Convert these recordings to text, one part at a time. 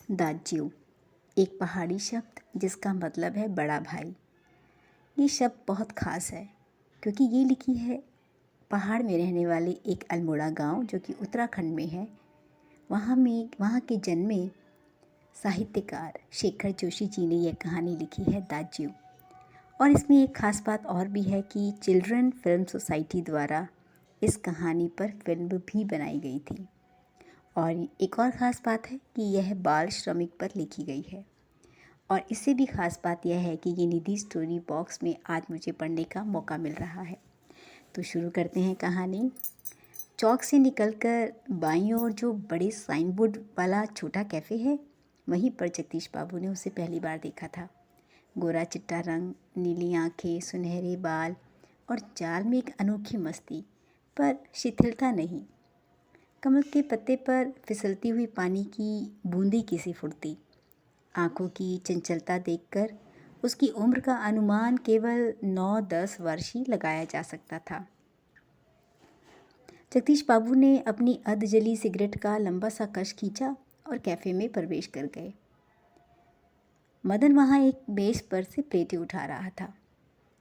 दाज्यू एक पहाड़ी शब्द जिसका मतलब है बड़ा भाई। ये शब्द बहुत ख़ास है क्योंकि ये लिखी है पहाड़ में रहने वाले एक अल्मोड़ा गांव जो कि उत्तराखंड में है। वहाँ के जन्मे साहित्यकार शेखर जोशी जी ने यह कहानी लिखी है दाज्यू। और इसमें एक ख़ास बात और भी है कि चिल्ड्रन फिल्म सोसाइटी द्वारा इस कहानी पर फिल्म भी बनाई गई थी। और एक और ख़ास बात है कि यह बाल श्रमिक पर लिखी गई है। और इससे भी ख़ास बात यह है कि ये निधि स्टोरी बॉक्स में आज मुझे पढ़ने का मौका मिल रहा है। तो शुरू करते हैं कहानी। चौक से निकलकर बाईं ओर जो बड़े साइन बोर्ड वाला छोटा कैफ़े है, वहीं पर जगदीश बाबू ने उसे पहली बार देखा था। गोरा चिट्टा रंग, नीली आंखें, सुनहरे बाल और चाल में एक अनोखी मस्ती, पर शिथिलता नहीं। कमल के पत्ते पर फिसलती हुई पानी की बूंदी की फुर्ती। आंखों की चंचलता देखकर उसकी उम्र का अनुमान केवल 9-10 वर्ष ही लगाया जा सकता था। जगदीश बाबू ने अपनी अध जली सिगरेट का लंबा सा कश खींचा और कैफ़े में प्रवेश कर गए। मदन वहाँ एक मेज पर से प्लेटें उठा रहा था।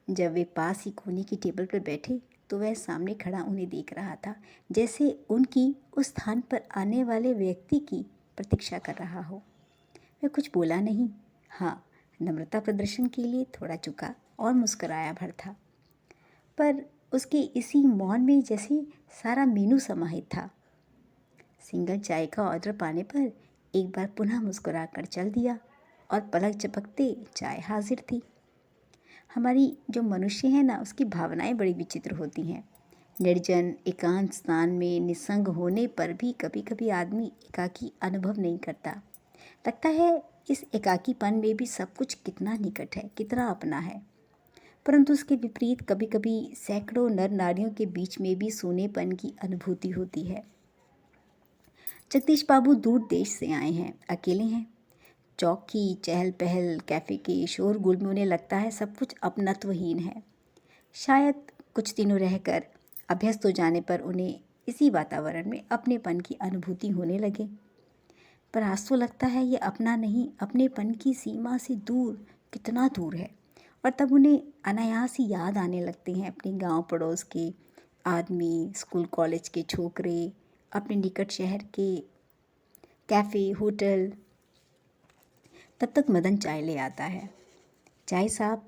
जब वे पास ही कोने की टेबल पर बैठे तो वह सामने खड़ा उन्हें देख रहा था, जैसे उनकी उस स्थान पर आने वाले व्यक्ति की प्रतीक्षा कर रहा हो। वह कुछ बोला नहीं, हाँ, नम्रता प्रदर्शन के लिए थोड़ा झुका और मुस्कुराया भर था, पर उसके इसी मौन में जैसे सारा मेनू समाहित था। सिंगल चाय का ऑर्डर पाने पर एक बार पुनः मुस्कुरा कर चल दिया और पलक झपकते चाय हाजिर थी। हमारी जो मनुष्य है ना, उसकी भावनाएं बड़ी विचित्र होती हैं। निर्जन एकांत स्थान में निस्संग होने पर भी कभी कभी आदमी एकाकी अनुभव नहीं करता। लगता है इस एकाकीपन में भी सब कुछ कितना निकट है, कितना अपना है। परंतु उसके विपरीत कभी कभी सैकड़ों नर नारियों के बीच में भी सूनेपन की अनुभूति होती है। जगदीश बाबू दूर देश से आए हैं, अकेले हैं। चौक की चहल पहल, कैफ़े के शोरगुल में उन्हें लगता है सब कुछ अपनत्वहीन है। शायद कुछ दिनों रहकर अभ्यस्त हो जाने पर उन्हें इसी वातावरण में अपनेपन की अनुभूति होने लगे। पर आज तो लगता है ये अपना नहीं, अपनेपन की सीमा से दूर, कितना दूर है। और तब उन्हें अनायास ही याद आने लगते हैं अपने गांव पड़ोस के आदमी, स्कूल कॉलेज के छोकरे, अपने निकट शहर के कैफ़े, होटल। तब तक मदन चाय ले आता है। चाय साहब।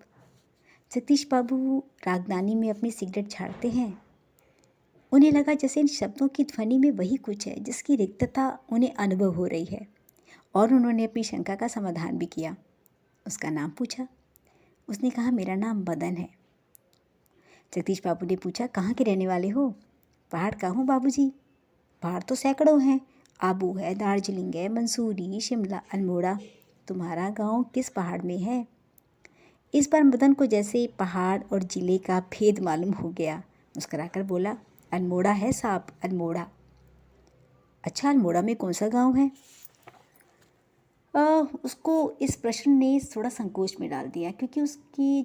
जगदीश बाबू रागदानी में अपनी सिगरेट झाड़ते हैं। उन्हें लगा जैसे इन शब्दों की ध्वनि में वही कुछ है जिसकी रिक्तता उन्हें अनुभव हो रही है। और उन्होंने अपनी शंका का समाधान भी किया। उसका नाम पूछा। उसने कहा, मेरा नाम मदन है। जगदीश बाबू ने पूछा, कहाँ के रहने वाले हो? पहाड़ का हूँ बाबूजी। पहाड़ तो सैकड़ों हैं। आबू है, दार्जिलिंग है, मंसूरी, शिमला, अल्मोड़ा। तुम्हारा गांव किस पहाड़ में है? इस बार मदन को जैसे पहाड़ और जिले का भेद मालूम हो गया। मुस्कुराकर बोला, अल्मोड़ा है साहब, अल्मोड़ा। अच्छा, अल्मोड़ा में कौन सा गांव है? उसको इस प्रश्न ने थोड़ा संकोच में डाल दिया, क्योंकि उसके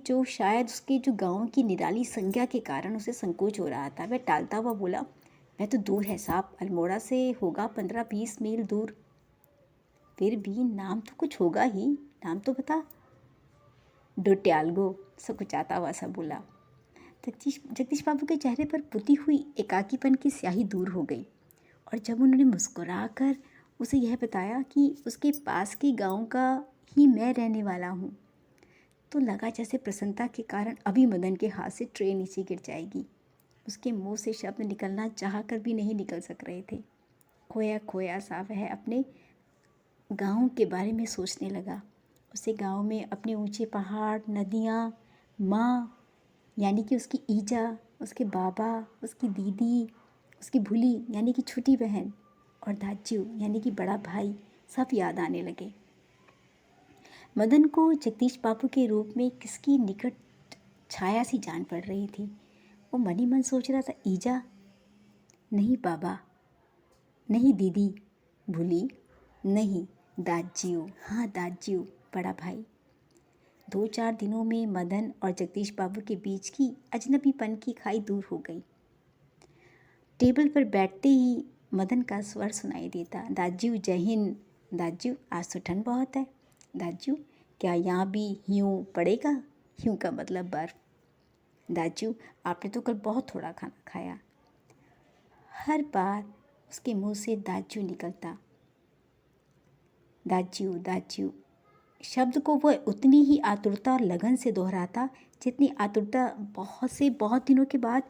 जो गांव की निराली संज्ञा के कारण उसे संकोच हो रहा था। वह टालता हुआ बोला, वह तो दूर है साहब, अल्मोड़ा से होगा 15-20 मील दूर। फिर भी नाम तो कुछ होगा ही, नाम तो बता। डोट्यालगो, सकुचाता हुआ सा बोला। जगदीश बाबू के चेहरे पर पुती हुई एकाकीपन की स्याही दूर हो गई। और जब उन्होंने मुस्कुराकर उसे यह बताया कि उसके पास के गांव का ही मैं रहने वाला हूँ, तो लगा जैसे प्रसन्नता के कारण अभी मदन के हाथ से ट्रे नीचे गिर जाएगी। उसके मुंह से शब्द निकलना चाह कर भी नहीं निकल सक रहे थे। खोया खोया सा वह अपने गांव के बारे में सोचने लगा। उसे गांव में अपने ऊंचे पहाड़, नदियाँ, माँ यानी कि उसकी ईजा, उसके बाबा, उसकी दीदी, उसकी भूली यानी कि छोटी बहन, और दाज्यू यानी कि बड़ा भाई, सब याद आने लगे। मदन को जगदीश बाबू के रूप में किसकी निकट छाया सी जान पड़ रही थी। वो मन ही मन सोच रहा था, ईजा नहीं, बाबा नहीं, दीदी, भूली नहीं, दाज्यू, हाँ दाज्यू, बड़ा भाई। 2-4 दिनों में मदन और जगदीश बाबू के बीच की अजनबीपन की खाई दूर हो गई। टेबल पर बैठते ही मदन का स्वर सुनाई देता, दाज्यू जय हिंद। दाजू आज तो ठंड बहुत है। दाजू क्या यहाँ भी यूँ पड़ेगा? यूँ का मतलब बर्फ़। दाजू आपने तो कल बहुत थोड़ा खाना खाया। हर बार उसके मुंह से दाजू निकलता। दाजू दाजू शब्द को वह उतनी ही आतुरता और लगन से दोहराता जितनी आतुरता बहुत दिनों के बाद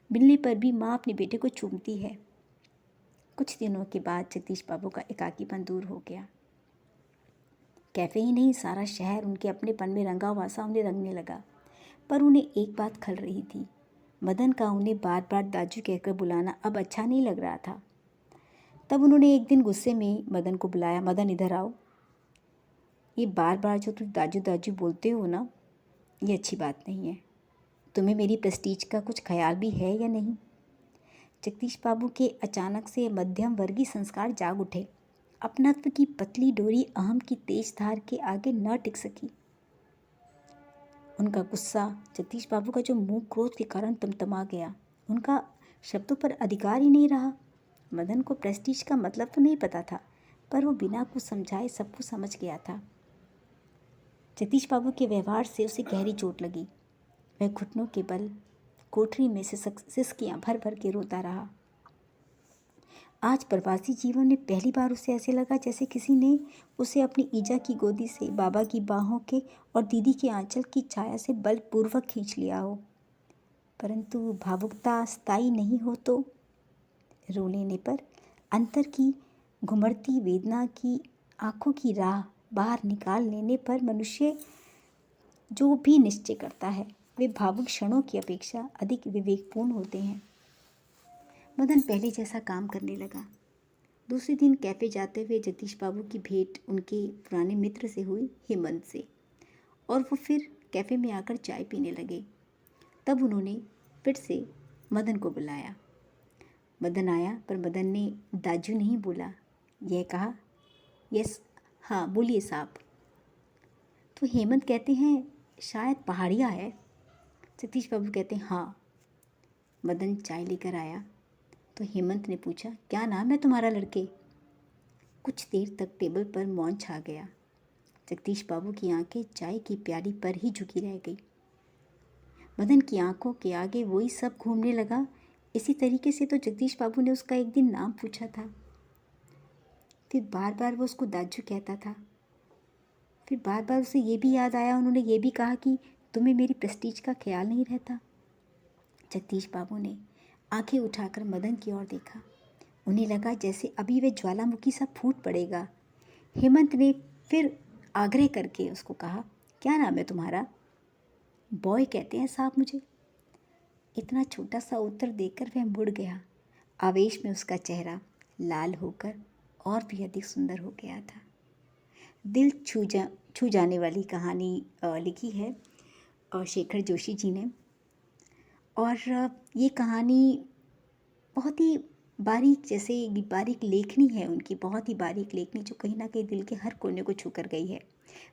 मिलने पर भी माँ अपने बेटे को चूमती है। कुछ दिनों के बाद जगदीश बाबू का एकाकीपन दूर हो गया। कैफ़े ही नहीं, सारा शहर उनके अपनेपन में रंगा हुआ सा उन्हें रंगने लगा। पर उन्हें एक बात खल रही थी, मदन का उन्हें बार बार दाजू कहकर बुलाना अब अच्छा नहीं लग रहा था। तब उन्होंने एक दिन गुस्से में मदन को बुलाया। मदन इधर आओ, ये बार बार जो तुम दाजू दाजू बोलते हो ना, ये अच्छी बात नहीं है। तुम्हें मेरी प्रेस्टीज का कुछ ख्याल भी है या नहीं? जगदीश बाबू के अचानक से मध्यम वर्गीय संस्कार जाग उठे। अपनत्व की पतली डोरी अहम की तेज धार के आगे न टिक सकी। उनका गुस्सा, जगदीश बाबू का जो मुंह क्रोध के कारण तमतमा गया, उनका शब्दों पर अधिकार ही नहीं रहा। मदन को प्रेस्टीज का मतलब तो नहीं पता था, पर वो बिना कुछ समझाए सब कुछ समझ गया था। जगदीश बाबू के व्यवहार से उसे गहरी चोट लगी। वह घुटनों के बल कोठरी में से सिसकियाँ भर भर के रोता रहा। आज प्रवासी जीवन में पहली बार उसे ऐसे लगा जैसे किसी ने उसे अपनी ईजा की गोदी से, बाबा की बाहों के और दीदी के आंचल की छाया से बलपूर्वक खींच लिया हो। परंतु भावुकता स्थायी नहीं हो तो रो लेने पर अंतर की घुमड़ती वेदना की आंखों की राह बाहर निकाल लेने पर मनुष्य जो भी निश्चय करता है वे भावुक क्षणों की अपेक्षा अधिक विवेकपूर्ण होते हैं। मदन पहले जैसा काम करने लगा। दूसरे दिन कैफ़े जाते हुए जगदीश बाबू की भेंट उनके पुराने मित्र से हुई, हेमंत से, और वो फिर कैफ़े में आकर चाय पीने लगे। तब उन्होंने फिर से मदन को बुलाया। मदन आया, पर मदन ने दाजू नहीं बोला, यह कहा, यस हाँ बोलिए साहब। तो हेमंत कहते हैं शायद पहाड़िया है। जगदीश बाबू कहते हैं हाँ। मदन चाय लेकर आया तो हेमंत ने पूछा, क्या नाम है तुम्हारा लड़के? कुछ देर तक टेबल पर मौन छा गया। जगदीश बाबू की आंखें चाय की प्याली पर ही झुकी रह गई। मदन की आंखों के आगे वही सब घूमने लगा। इसी तरीके से तो जगदीश बाबू ने उसका एक दिन नाम पूछा था। फिर बार बार वो उसको दाजू कहता था। फिर बार बार उसे ये भी याद आया, उन्होंने ये भी कहा कि तुम्हें मेरी प्रेस्टीज का ख्याल नहीं रहता। जगदीश बाबू ने आंखें उठाकर मदन की ओर देखा। उन्हें लगा जैसे अभी वह ज्वालामुखी सा फूट पड़ेगा। हेमंत ने फिर आग्रह करके उसको कहा, क्या नाम है तुम्हारा? बॉय कहते हैं साहब मुझे। इतना छोटा सा उत्तर देकर वह मुड़ गया। आवेश में उसका चेहरा लाल होकर और भी अधिक सुंदर हो गया था। दिल छू जाने वाली कहानी लिखी है शेखर जोशी जी ने। और ये कहानी बहुत ही बारीक, जैसे बारीक लेखनी है उनकी, बहुत ही बारीक लेखनी जो कहीं ना कहीं दिल के हर कोने को छू कर गई है।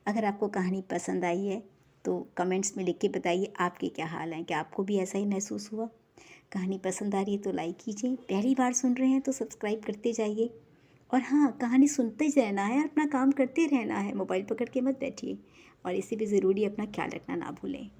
अगर आपको कहानी पसंद आई है तो कमेंट्स में लिख के बताइए आपके क्या हाल हैं, क्या आपको भी ऐसा ही महसूस हुआ? कहानी पसंद आ रही है तो लाइक कीजिए, पहली बार सुन रहे हैं तो सब्सक्राइब करते जाइए। और हाँ, कहानी सुनते ही रहना है, अपना काम करते रहना है, मोबाइल पकड़ के मत बैठिए। और इसे भी ज़रूरी अपना ख्याल रखना ना भूलें।